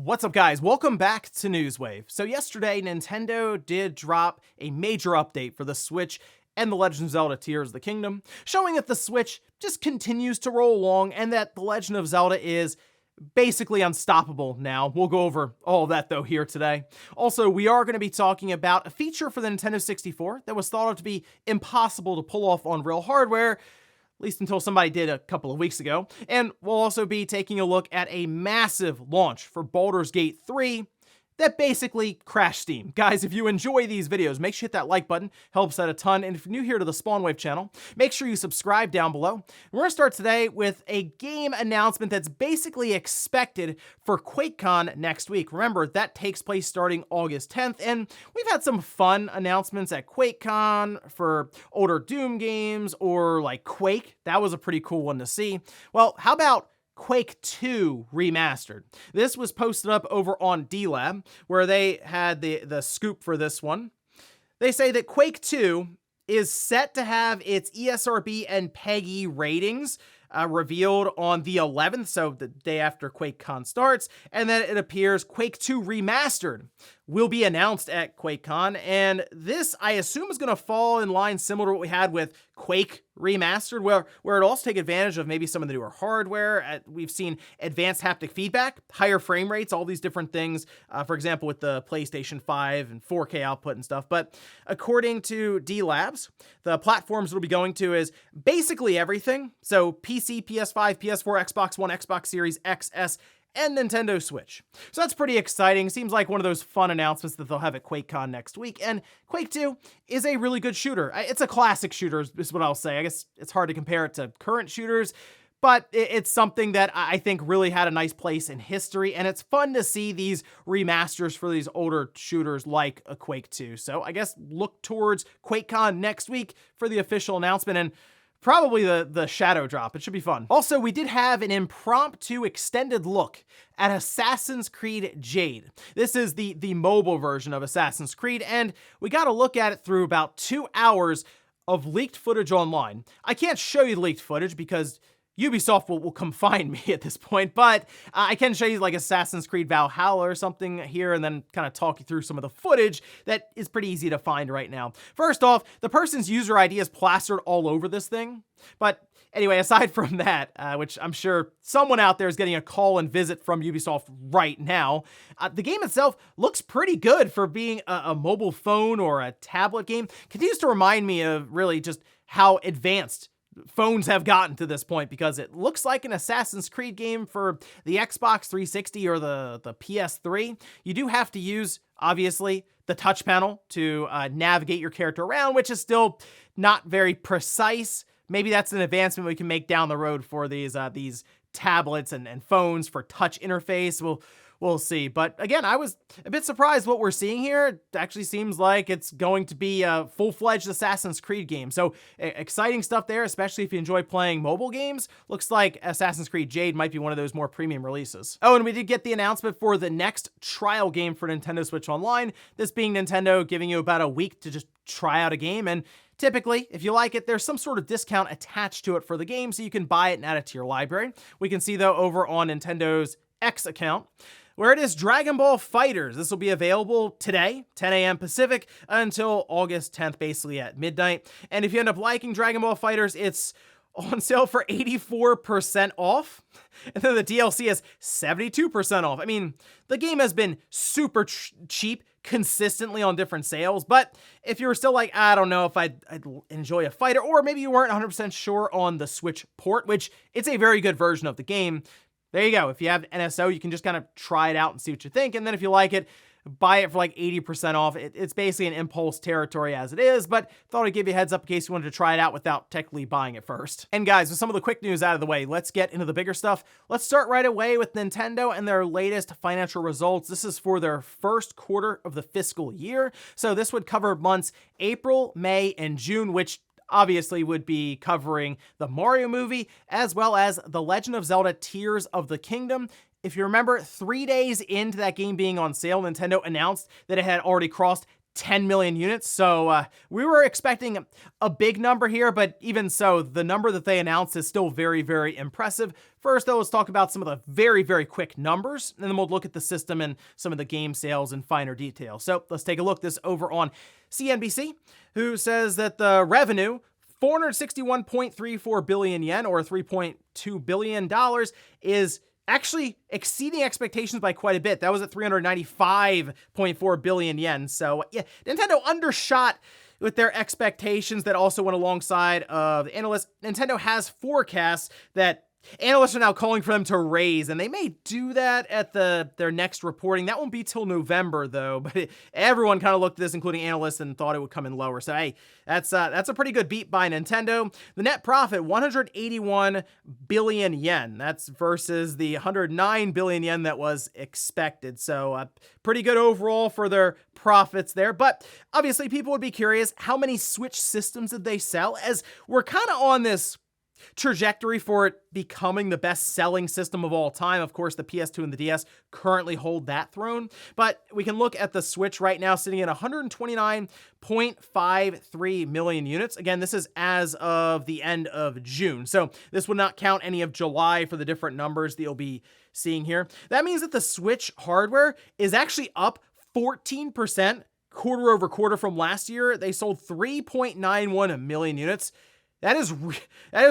What's up, guys? Welcome back to Newswave. So yesterday, Nintendo did drop a major update for the Switch and the Legend of Zelda Tears of the Kingdom, showing that the Switch just continues to roll along and that the Legend of Zelda is basically unstoppable now. We'll go over all of that, though, here today. Also, we are going to be talking about a feature for the Nintendo 64 that was thought of to be impossible to pull off on real hardware, at least until somebody did a couple of weeks ago. And we'll also be taking a look at a massive launch for Baldur's Gate 3 that basically crashed Steam. Guys, if you enjoy these videos, make sure you hit that like button, helps out a ton. And if you're new here to the Spawnwave channel, make sure you subscribe down below. We're gonna start today with a game announcement that's basically expected for QuakeCon next week. Remember, that takes place starting August 10th, and we've had some fun announcements at QuakeCon for older Doom games, or like Quake. That was a pretty cool one to see. Well, how about Quake 2 Remastered? This was posted up over on D-Lab, where they had the scoop for this one. They say that Quake 2 is set to have its ESRB and PEGI ratings revealed on the 11th, so the day after QuakeCon starts, and then it appears Quake 2 Remastered will be announced at QuakeCon, and this, I assume, is going to fall in line similar to what we had with Quake Remastered, where it'll also take advantage of maybe some of the newer hardware. We've seen advanced haptic feedback, higher frame rates, all these different things, for example, with the PlayStation 5 and 4K output and stuff. But according to D-Labs, the platforms it'll be going to is basically everything. So PC, PS5, PS4, Xbox One, Xbox Series XS, and Nintendo Switch. So that's pretty exciting. Seems like one of those fun announcements that they'll have at QuakeCon next week. And Quake 2 is a really good shooter. It's a classic shooter is what I'll say. I guess it's hard to compare it to current shooters, but it's something that I think really had a nice place in history, and it's fun to see these remasters for these older shooters like a Quake 2. So I guess look towards QuakeCon next week for the official announcement, and probably the shadow drop. It should be fun. Also, we did have an impromptu extended look at Assassin's Creed Jade. This is the mobile version of Assassin's Creed, and we got to look at it through about 2 hours of leaked footage online. I can't show you the leaked footage because Ubisoft will come find me at this point, but I can show you like Assassin's Creed Valhalla or something here and then kind of talk you through some of the footage that is pretty easy to find right now. First off, the person's user ID is plastered all over this thing. But anyway, aside from that, which I'm sure someone out there is getting a call and visit from Ubisoft right now, the game itself looks pretty good for being a mobile phone or a tablet game. Continues to remind me of really just how advanced phones have gotten to this point, because it looks like an Assassin's Creed game for the Xbox 360 or the PS3. You do have to use, obviously, the touch panel to navigate your character around, which is still not very precise. Maybe that's an advancement we can make down the road for these tablets and phones for touch interface. We'll see. But again, I was a bit surprised what we're seeing here. It actually seems like it's going to be a full-fledged Assassin's Creed game. So exciting stuff there, especially if you enjoy playing mobile games. Looks like Assassin's Creed Jade might be one of those more premium releases. Oh, and we did get the announcement for the next trial game for Nintendo Switch Online. This being Nintendo giving you about a week to just try out a game, and typically, if you like it, there's some sort of discount attached to it for the game, so you can buy it and add it to your library. We can see, though, over on Nintendo's X account, where it is Dragon Ball Fighterz. This will be available today, 10 a.m. Pacific, until August 10th, basically at midnight. And if you end up liking Dragon Ball Fighterz, it's on sale for 84% off. And then the DLC is 72% off. I mean, the game has been super cheap consistently on different sales, but if you were still like, I don't know if I'd enjoy a fighter, or maybe you weren't 100% sure on the Switch port, which it's a very good version of the game, there you go. If you have NSO, you can just kind of try it out and see what you think. And then if you like it, buy it for like 80% off. It's basically an impulse territory as it is, but thought I'd give you a heads up in case you wanted to try it out without technically buying it first. And guys, with some of the quick news out of the way, let's get into the bigger stuff. Let's start right away with Nintendo and their latest financial results. This is for their first quarter of the fiscal year. So this would cover months April, May, and June, which obviously would be covering the Mario movie, as well as The Legend of Zelda Tears of the Kingdom. If you remember, 3 days into that game being on sale, Nintendo announced that it had already crossed 10 million units. So we were expecting a big number here, but even so, the number that they announced is still very, very impressive. First, though, let's talk about some of the very, very quick numbers, and then we'll look at the system and some of the game sales in finer detail. So let's take a look. This over on CNBC, who says that the revenue, 461.34 billion yen, or $3.2 billion, is actually exceeding expectations by quite a bit. That was at 395.4 billion yen. So yeah, Nintendo undershot with their expectations that also went alongside of the analysts. Nintendo has forecasts that analysts are now calling for them to raise, and they may do that at their next reporting. That won't be till November, though, but everyone kind of looked at this, including analysts, and thought it would come in lower. So, hey, that's a pretty good beat by Nintendo. The net profit, 181 billion yen. That's versus the 109 billion yen that was expected. So, pretty good overall for their profits there. But obviously, people would be curious, how many Switch systems did they sell? As we're kind of on this trajectory for it becoming the best-selling system of all time. Of course, the PS2 and the DS currently hold that throne, but we can look at the Switch right now sitting at 129.53 million units. Again, this is as of the end of June, so this would not count any of July for the different numbers that you'll be seeing here. That means that the Switch hardware is actually up 14% quarter over quarter from last year. They sold 3.91 million units. That is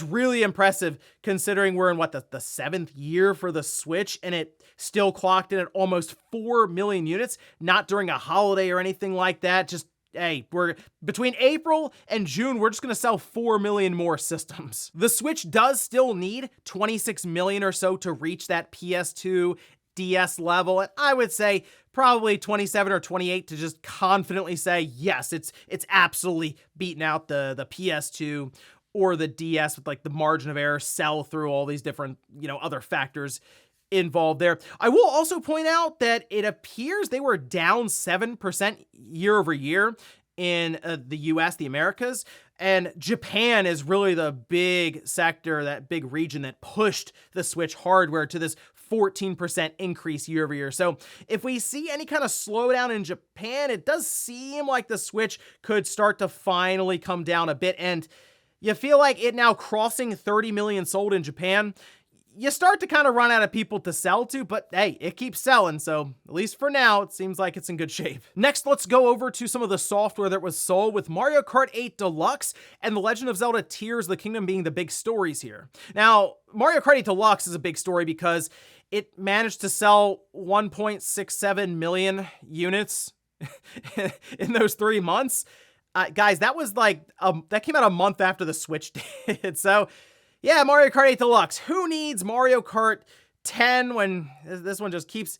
really impressive, considering we're in, what, the 7th year for the Switch, and it still clocked in at almost 4 million units, not during a holiday or anything like that. Just, hey, we're between April and June, we're just going to sell 4 million more systems. The Switch does still need 26 million or so to reach that PS2 DS level, and I would say probably 27 or 28 to just confidently say, yes, it's absolutely beaten out the PS2 or the DS with like the margin of error, sell through, all these different, other factors involved there. I will also point out that it appears they were down 7% year over year in the US, the Americas, and Japan is really the big sector, that big region that pushed the Switch hardware to this 14% increase year over year. So if we see any kind of slowdown in Japan, it does seem like the Switch could start to finally come down a bit. And you feel like it now crossing 30 million sold in Japan, you start to kind of run out of people to sell to, but hey, it keeps selling, so at least for now, it seems like it's in good shape. Next, let's go over to some of the software that was sold, with Mario Kart 8 Deluxe and The Legend of Zelda Tears of the Kingdom being the big stories here. Now, Mario Kart 8 Deluxe is a big story because it managed to sell 1.67 million units in those 3 months. Guys, that was like, that came out a month after the Switch did, so yeah, Mario Kart 8 Deluxe. Who needs Mario Kart 10 when this one just keeps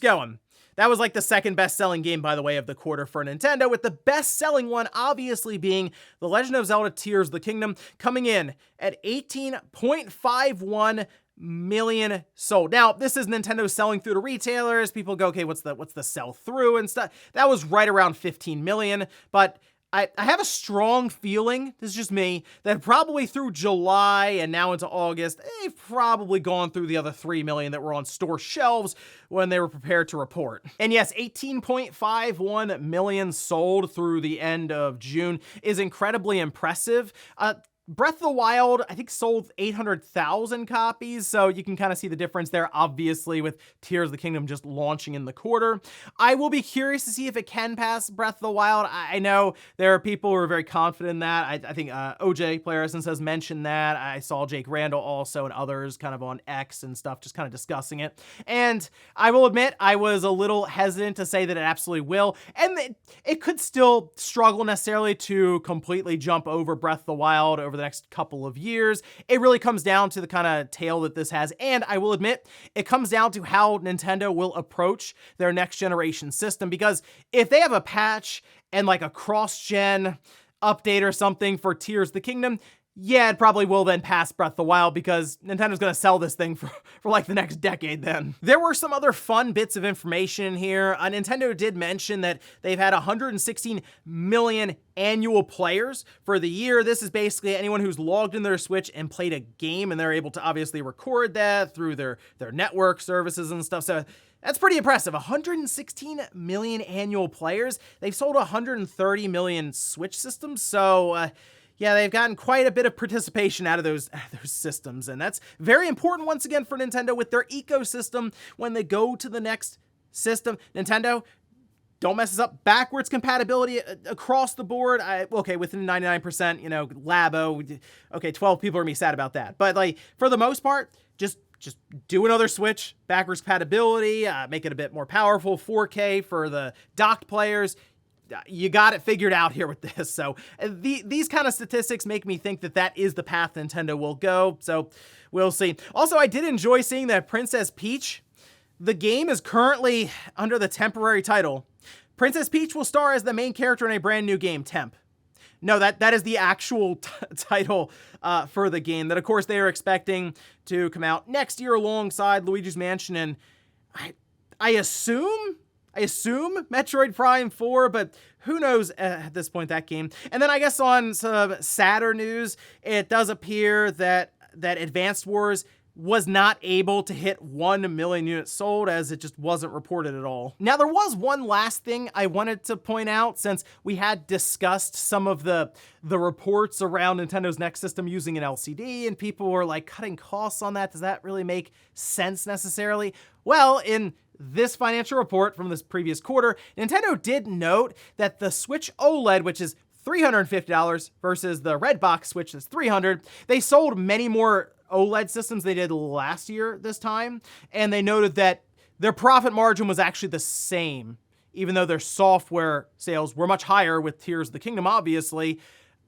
going? That was like the second best-selling game, by the way, of the quarter for Nintendo, with the best-selling one obviously being The Legend of Zelda Tears of the Kingdom, coming in at 18.51 million sold. Now, this is Nintendo selling through to retailers. People go, okay, what's the sell-through and stuff? That was right around 15 million, but I have a strong feeling, this is just me, that probably through July and now into August, they've probably gone through the other 3 million that were on store shelves when they were prepared to report. And yes, 18.51 million sold through the end of June is incredibly impressive. Breath of the Wild, I think, sold 800,000 copies, so you can kind of see the difference there, obviously, with Tears of the Kingdom just launching in the quarter. I will be curious to see if it can pass Breath of the Wild. I know there are people who are very confident in that. I think OJ Playerson has mentioned that. I saw Jake Randall also and others kind of on X and stuff just kind of discussing it. And I will admit, I was a little hesitant to say that it absolutely will, and it could still struggle necessarily to completely jump over Breath of the Wild over the next couple of years. It really comes down to the kind of tail that this has, and I will admit, it comes down to how Nintendo will approach their next generation system, because if they have a patch and like a cross-gen update or something for Tears of the Kingdom, yeah, it probably will then pass Breath of the Wild, because Nintendo's gonna sell this thing for like the next decade then. There were some other fun bits of information in here. Nintendo did mention that they've had 116 million annual players for the year. This is basically anyone who's logged in their Switch and played a game, and they're able to obviously record that through their network services and stuff. So That's pretty impressive. 116 million annual players. They've sold 130 million Switch systems, so yeah, they've gotten quite a bit of participation out of those systems, and that's very important once again for Nintendo with their ecosystem when they go to the next system. Nintendo, don't mess this up. Backwards compatibility across the board. Okay, within 99%, Labo. Okay, 12 people are gonna be sad about that. But like for the most part, just do another Switch. Backwards compatibility, make it a bit more powerful. 4K for the docked players. You got it figured out here with this. So these kind of statistics make me think that is the path Nintendo will go. So we'll see. Also, I did enjoy seeing that Princess Peach, the game is currently under the temporary title. Princess Peach will star as the main character in a brand new game, Temp. No, that is the actual title for the game that, of course, they are expecting to come out next year alongside Luigi's Mansion and I assume Metroid Prime 4, but who knows at this point, that game. And then I guess on some sadder news, it does appear that Advanced Wars was not able to hit 1 million units sold, as it just wasn't reported at all. Now, there was one last thing I wanted to point out, since we had discussed some of the reports around Nintendo's next system using an LCD, and people were like cutting costs on that. Does that really make sense necessarily? Well, in this financial report from this previous quarter, Nintendo did note that the Switch OLED, which is $350 versus the red box Switch that's $300, they sold many more OLED systems they did last year this time, and they noted that their profit margin was actually the same, even though their software sales were much higher with Tears of the Kingdom, obviously.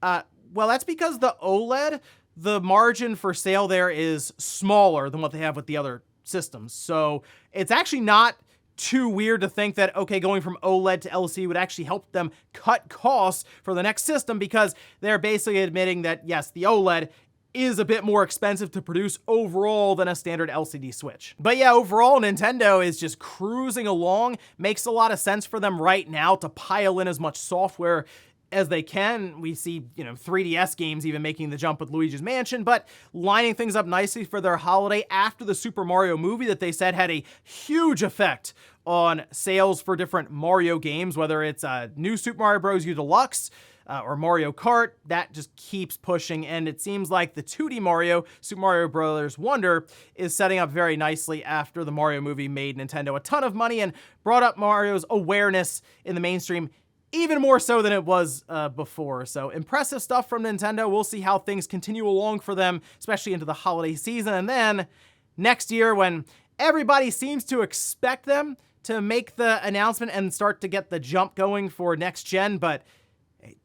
Well, that's because the OLED, the margin for sale there is smaller than what they have with the other systems. So it's actually not too weird to think that, okay, going from OLED to LCD would actually help them cut costs for the next system, because they're basically admitting that, yes, the OLED is a bit more expensive to produce overall than a standard LCD Switch. But yeah, overall, Nintendo is just cruising along. Makes a lot of sense for them right now to pile in as much software as they can. We see, 3DS games even making the jump with Luigi's Mansion, but lining things up nicely for their holiday after the Super Mario movie that they said had a huge effect on sales for different Mario games, whether it's New Super Mario Bros. U Deluxe, or Mario Kart. That just keeps pushing, and it seems like the 2D Mario, Super Mario Bros. Wonder, is setting up very nicely after the Mario movie made Nintendo a ton of money and brought up Mario's awareness in the mainstream even more so than it was before. So impressive stuff from Nintendo. We'll see how things continue along for them, especially into the holiday season. And then next year, when everybody seems to expect them to make the announcement and start to get the jump going for next gen, but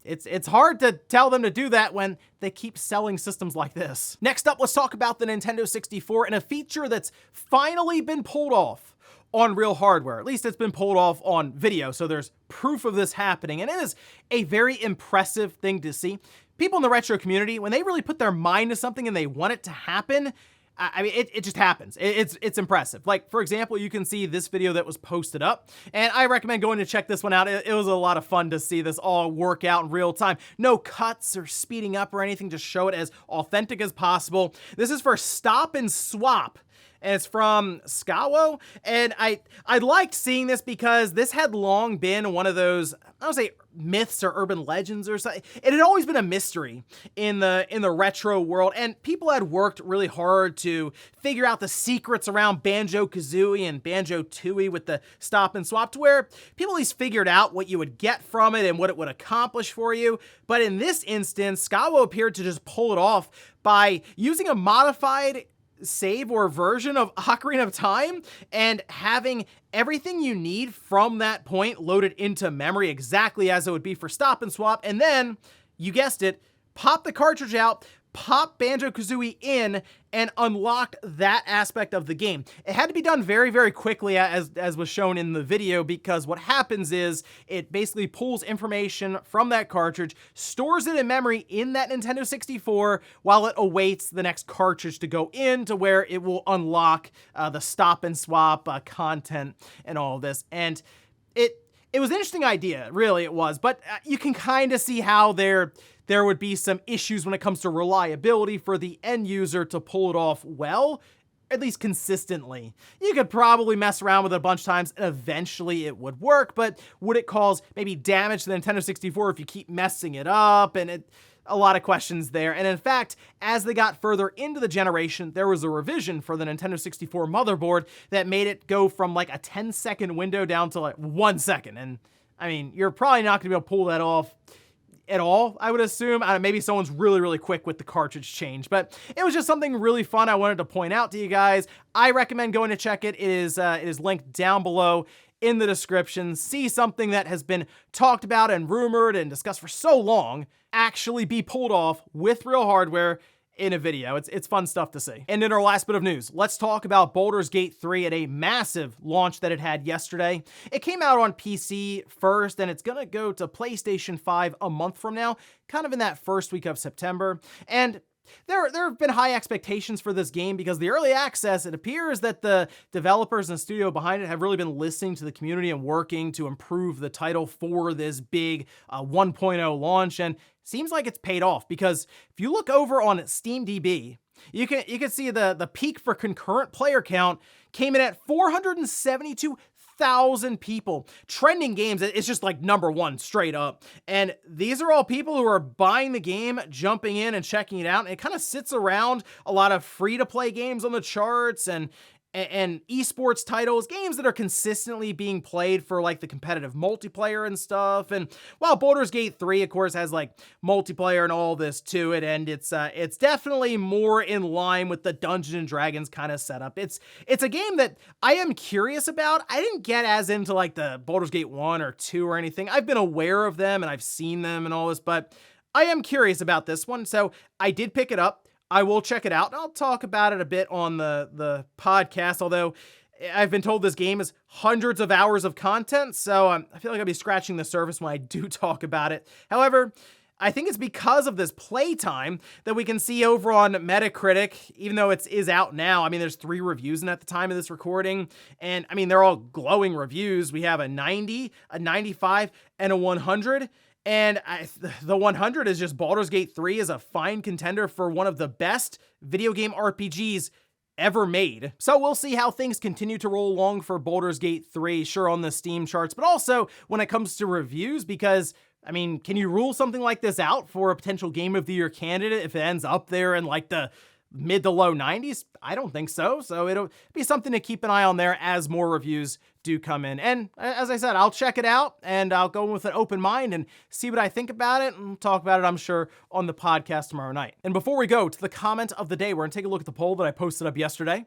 it's hard to tell them to do that when they keep selling systems like this. Next up, let's talk about the Nintendo 64 and a feature that's finally been pulled off on real hardware. At least it's been pulled off on video, so there's proof of this happening, and it is a very impressive thing to see. People in the retro community, when they really put their mind to something and they want it to happen, I mean, it just happens. It's impressive. Like, for example, you can see this video that was posted up, and I recommend going to check this one out. It was a lot of fun to see this all work out in real time. No cuts or speeding up or anything, just show it as authentic as possible. This is for Stop and Swap, and it's from Skawo, and I liked seeing this because this had long been one of those, I don't say myths or urban legends or something. It had always been a mystery in the retro world, and people had worked really hard to figure out the secrets around Banjo Kazooie and Banjo Tooie with the Stop and Swap, to where people at least figured out what you would get from it and what it would accomplish for you. But in this instance, Skawo appeared to just pull it off by using a modified save or version of Ocarina of Time and having everything you need from that point loaded into memory exactly as it would be for Stop and Swap, and then, you guessed it, pop the cartridge out, pop Banjo-Kazooie in, and unlocked that aspect of the game. It had to be done very, very quickly, as was shown in the video, because what happens is it basically pulls information from that cartridge, stores it in memory in that Nintendo 64, while it awaits the next cartridge to go in to where it will unlock the Stop and Swap content and all of this. And it was an interesting idea, really it was, but you can kind of see how there would be some issues when it comes to reliability for the end user to pull it off well. at least consistently. You could probably mess around with it a bunch of times and eventually it would work, but would it cause maybe damage to the Nintendo 64 if you keep messing it up? And a lot of questions there. And in fact, as they got further into the generation, there was a revision for the Nintendo 64 motherboard that made it go from like a 10-second window down to like 1 second. And I mean, you're probably not gonna be able to pull that off at all, I would assume. Maybe someone's really, really quick with the cartridge change, but it was just something really fun I wanted to point out to you guys. I recommend going to check it. It is linked down below in the description. See something that has been talked about and rumored and discussed for so long actually be pulled off with real hardware in a video. It's fun stuff to see. And in our last bit of news, let's talk about Baldur's Gate 3 at a massive launch that it had yesterday. It came out on PC first, and it's gonna go to PlayStation 5 a month from now, kind of in that first week of September. And there have been high expectations for this game because the early access, it appears that the developers and studio behind it have really been listening to the community and working to improve the title for this big 1.0 launch, and seems like it's paid off because if you look over on SteamDB, you can see the peak for concurrent player count came in at 472,000 people. Trending games, it's just like #1 straight up. And these are all people who are buying the game, jumping in and checking it out. And it kind of sits around a lot of free-to-play games on the charts and esports titles, games that are consistently being played for like the competitive multiplayer and stuff. And while Baldur's Gate 3, of course, has like multiplayer and all this to it, and it's definitely more in line with the Dungeons and Dragons kind of setup. It's a game that I am curious about. I didn't get as into like the Baldur's Gate 1 or 2 or anything. I've been aware of them and I've seen them and all this, but I am curious about this one. So I did pick it up. I will check it out, and I'll talk about it a bit on the podcast, although I've been told this game is hundreds of hours of content, so I feel like I'll be scratching the surface when I do talk about it. However, I think it's because of this playtime that we can see over on Metacritic, even though it is out now. I mean, there's 3 reviews in at the time of this recording, and I mean, they're all glowing reviews. We have a 90, a 95, and a 100. And the 100 is just Baldur's Gate 3 is a fine contender for one of the best video game RPGs ever made. So we'll see how things continue to roll along for Baldur's Gate 3, sure, on the Steam charts, but also when it comes to reviews, because I mean, can you rule something like this out for a potential Game of the Year candidate if it ends up there in like the mid to low 90s? I don't think so. So it'll be something to keep an eye on there as more reviews do come in. And as I said, I'll check it out and I'll go in with an open mind and see what I think about it, and talk about it, I'm sure, on the podcast tomorrow night. And before we go to the comment of the day, we're gonna take a look at the poll that I posted up yesterday,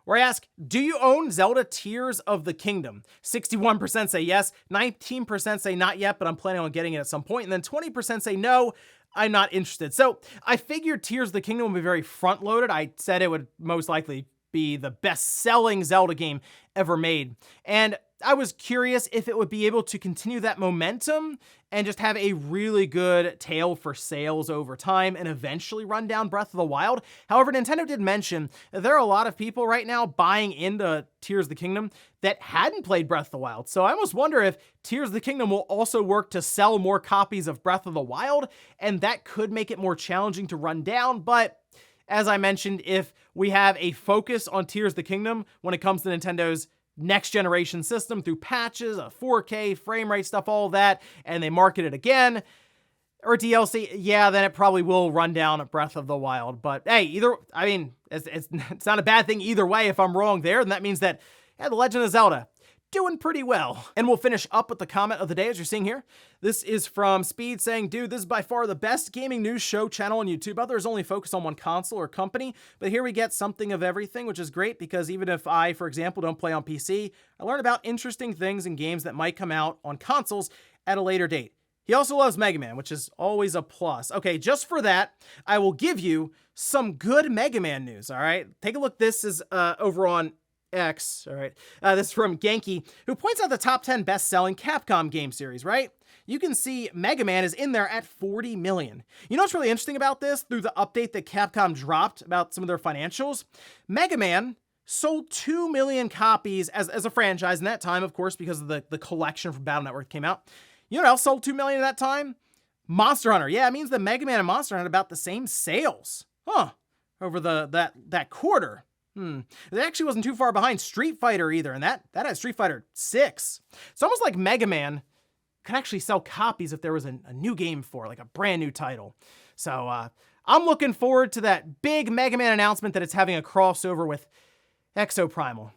where I ask, do you own Zelda Tears of the Kingdom? 61% say yes, 19% say not yet, but I'm planning on getting it at some point, and then 20% say no, I'm not interested. So I figured Tears of the Kingdom would be very front-loaded. I said it would most likely be the best-selling Zelda game ever made. And I was curious if it would be able to continue that momentum and just have a really good tail for sales over time and eventually run down Breath of the Wild. However, Nintendo did mention that there are a lot of people right now buying into Tears of the Kingdom that hadn't played Breath of the Wild. So I almost wonder if Tears of the Kingdom will also work to sell more copies of Breath of the Wild, and that could make it more challenging to run down. But as I mentioned, if we have a focus on Tears of the Kingdom when it comes to Nintendo's next generation system through patches, a 4K frame rate stuff, all that, and they market it again, or DLC, yeah, then it probably will run down at Breath of the Wild. But hey, it's not a bad thing either way. If I'm wrong there, then that means that, yeah, The Legend of Zelda doing pretty well. And we'll finish up with the comment of the day, as you're seeing here. This is from Speed saying, dude, this is by far the best gaming news show channel on YouTube. Others only focus on one console or company, but here we get something of everything, which is great because even if I, for example, don't play on PC, I learn about interesting things and games that might come out on consoles at a later date. He also loves Mega Man, which is always a plus. Okay, just for that, I will give you some good Mega Man news, all right? Take a look. This is over on X, all right? This is from Genki, who points out the top 10 best-selling Capcom game series, right? You can see Mega Man is in there at 40 million. You know what's really interesting about this? Through the update that Capcom dropped about some of their financials, Mega Man sold 2 million copies as a franchise in that time, of course, because of the collection from Battle Network came out. You know what else sold 2 million at that time? Monster Hunter. Yeah, it means that Mega Man and Monster Hunter had about the same sales. Huh. Over that quarter. It actually wasn't too far behind Street Fighter either, and that had Street Fighter 6. It's almost like Mega Man could actually sell copies if there was a new game for, like a brand new title. So I'm looking forward to that big Mega Man announcement that it's having a crossover with Exoprimal.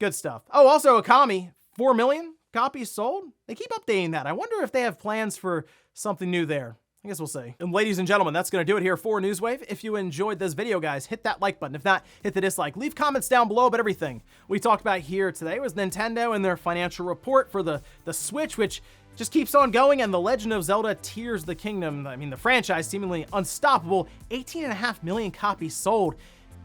Good stuff. Oh, also Okami, 4 million copies sold? They keep updating that. I wonder if they have plans for something new there. I guess we'll see. And ladies and gentlemen, that's going to do it here for Newswave. If you enjoyed this video, guys, hit that like button. If not, hit the dislike. Leave comments down below about everything we talked about here today. Was Nintendo and their financial report for the Switch, which just keeps on going, and the Legend of Zelda Tears of the Kingdom. I mean, the franchise seemingly unstoppable. 18.5 million copies sold.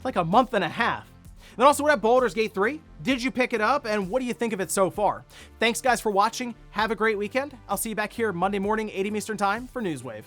Like a month and a half. Then also, we're at Baldur's Gate 3. Did you pick it up, and what do you think of it so far? Thanks, guys, for watching. Have a great weekend. I'll see you back here Monday morning, 8 a.m. Eastern Time for Newswave.